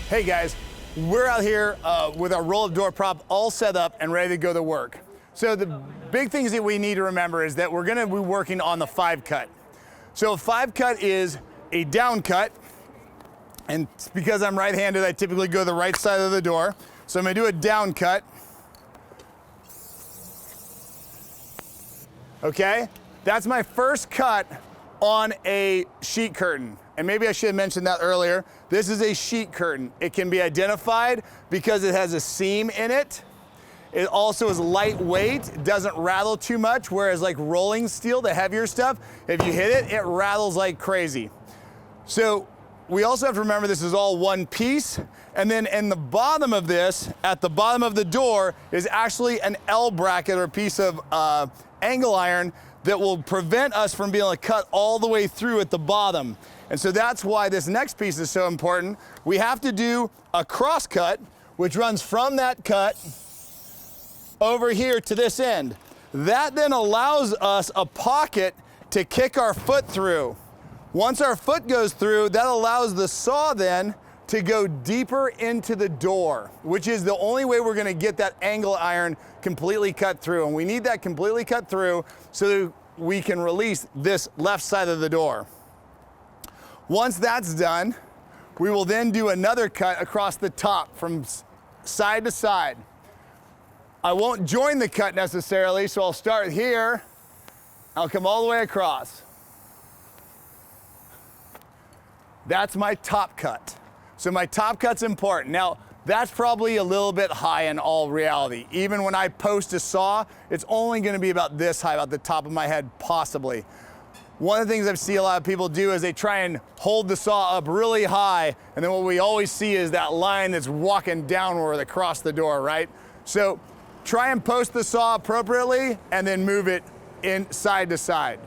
Hey guys, we're out here with our roll-up door prop all set up and ready to go to work. So the big things that we need to remember is that we're gonna be working on the 5-cut. So a 5-cut is a down cut, and because I'm right-handed, I typically go to the right side of the door. So I'm gonna do a down cut. Okay, that's my first cut on a sheet curtain. And maybe I should have mentioned that earlier. This is a sheet curtain. It can be identified because it has a seam in it. It also is lightweight, it doesn't rattle too much, whereas like rolling steel, the heavier stuff, if you hit it, it rattles like crazy. So we also have to remember this is all one piece. And then in the bottom of this, at the bottom of the door, is actually an L bracket or a piece of angle iron that will prevent us from being able to cut all the way through at the bottom. And so that's why this next piece is so important. We have to do a cross cut, which runs from that cut over here to this end. That then allows us a pocket to kick our foot through. Once our foot goes through, that allows the saw then to go deeper into the door, which is the only way we're gonna get that angle iron completely cut through. And we need that completely cut through so that we can release this left side of the door. Once that's done, we will then do another cut across the top from side to side. I won't join the cut necessarily, so I'll start here. I'll come all the way across. That's my top cut. So my top cut's important. Now, that's probably a little bit high in all reality. Even when I post a saw, it's only gonna be about this high, about the top of my head, possibly. One of the things I've seen a lot of people do is they try and hold the saw up really high, and then what we always see is that line that's walking downward across the door, right? So try and post the saw appropriately and then move it in side to side.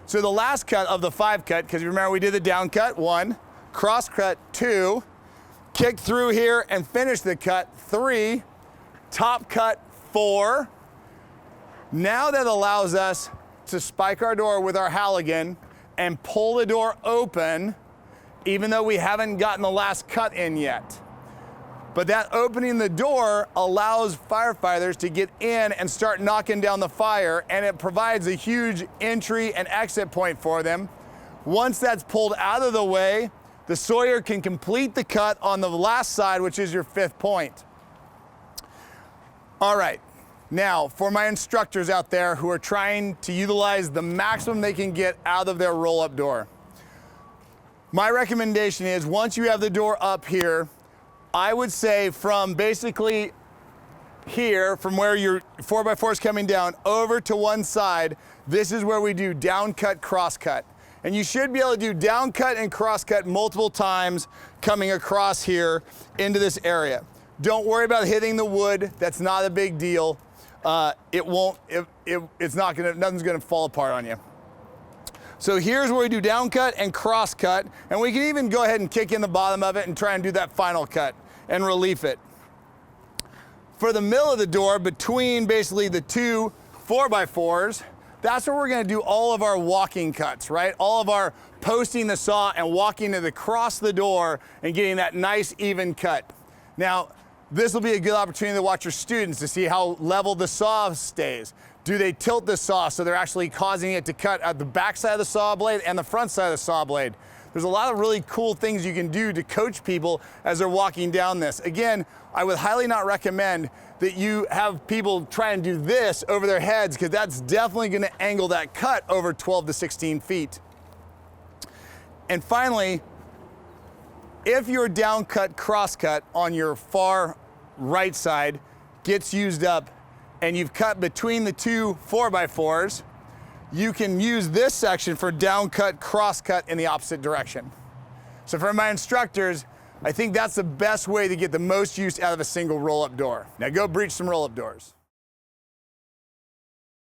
So the last cut of the 5-cut, because you remember we did the down cut, 1, cross cut, 2, kick through here and finish the cut, 3, top cut, 4. Now that allows us to spike our door with our Halligan and pull the door open, even though we haven't gotten the last cut in yet. But that opening the door allows firefighters to get in and start knocking down the fire, and it provides a huge entry and exit point for them. Once that's pulled out of the way, the sawyer can complete the cut on the last side, which is your 5th point. All right. Now, for my instructors out there who are trying to utilize the maximum they can get out of their roll-up door, my recommendation is once you have the door up here, I would say from basically here, from where your 4x4 is coming down over to one side, this is where we do down cut, cross cut. And you should be able to do down cut and cross cut multiple times coming across here into this area. Don't worry about hitting the wood, that's not a big deal. Nothing's gonna fall apart on you. So here's where we do down cut and cross cut, and we can even go ahead and kick in the bottom of it and try and do that final cut and relief it. For the middle of the door, between basically the two 4x4s, that's where we're gonna do all of our walking cuts, right? All of our posting the saw and walking it across the door and getting that nice even cut. Now, this will be a good opportunity to watch your students to see how level the saw stays. Do they tilt the saw so they're actually causing it to cut at the back side of the saw blade and the front side of the saw blade? There's a lot of really cool things you can do to coach people as they're walking down this. Again, I would highly not recommend that you have people try and do this over their heads, because that's definitely gonna angle that cut over 12 to 16 feet. And finally, if your down cut, cross cut on your far right side gets used up and you've cut between the two 4x4s, you can use this section for down cut, cross cut in the opposite direction. So for my instructors, I think that's the best way to get the most use out of a single roll-up door. Now go breach some roll-up doors.